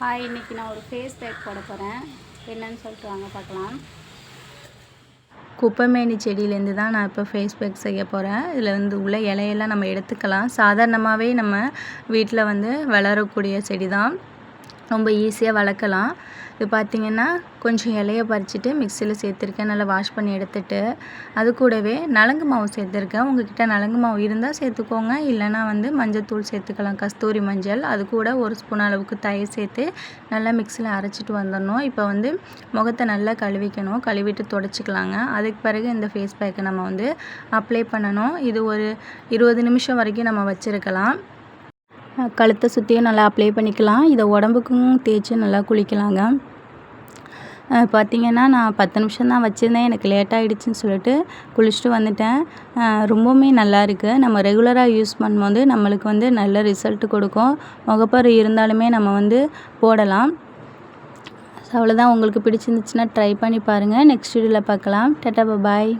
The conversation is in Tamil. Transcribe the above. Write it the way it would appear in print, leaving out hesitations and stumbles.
ஹாய், இன்றைக்கி நான் ஒரு ஃபேஸ் பேக் போட போகிறேன். என்னன்னு சொல்லிட்டு வாங்க பார்க்கலாம். குப்பைமேனி செடியிலேருந்து தான் நான் இப்போ ஃபேஸ் பேக் செய்ய போகிறேன். இதில் வந்து உள்ள இலையெல்லாம் நம்ம எடுத்துக்கலாம். சாதாரணமாகவே நம்ம வீட்டில் வந்து வளரக்கூடிய செடி தான். ரொம்ப ஈஸியாக வளர்க்கலாம். இது பார்த்திங்கன்னா கொஞ்சம் இலையை பறிச்சுட்டு மிக்சியில் சேர்த்துருக்கேன். நல்லா வாஷ் பண்ணி எடுத்துட்டு அது கூடவே நலங்கு மாவு சேர்த்துருக்கேன். உங்கள்கிட்ட நலங்கு மாவு இருந்தால் சேர்த்துக்கோங்க, இல்லைனா வந்து மஞ்சள் சேர்த்துக்கலாம், கஸ்தூரி மஞ்சள். அது கூட 1 ஸ்பூன் அளவுக்கு தயிர் சேர்த்து நல்லா மிக்சியில் அரைச்சிட்டு வந்துடணும். இப்போ வந்து முகத்தை நல்லா கழுவிக்கணும், கழுவிட்டு துடைச்சிக்கலாங்க. அதுக்கு பிறகு இந்த ஃபேஸ் பேக்கை நம்ம வந்து அப்ளை பண்ணணும். இது ஒரு 20 நிமிஷம் வரைக்கும் நம்ம வச்சுருக்கலாம். கழுத்தை சுற்றியும் நல்லா அப்ளை பண்ணிக்கலாம். இதை உடம்புக்கும் தேய்ச்சி நல்லா குளிக்கலாங்க. பார்த்திங்கன்னா நான் 10 நிமிஷம் தான் வச்சுருந்தேன். எனக்கு லேட் ஆகிடுச்சின்னு சொல்லிட்டு குளிச்சுட்டு வந்துட்டேன். ரொம்பவுமே நல்லா இருக்குது. நம்ம ரெகுலராக யூஸ் பண்ணும்போது நம்மளுக்கு வந்து நல்ல ரிசல்ட்டு கொடுக்கும். முகப்பரு இருந்தாலுமே நம்ம வந்து போடலாம். அவ்வளோதான். உங்களுக்கு பிடிச்சிருந்துச்சுன்னா ட்ரை பண்ணி பாருங்கள். நெக்ஸ்ட் வீடியோவில் பார்க்கலாம். டாடா, பாய்.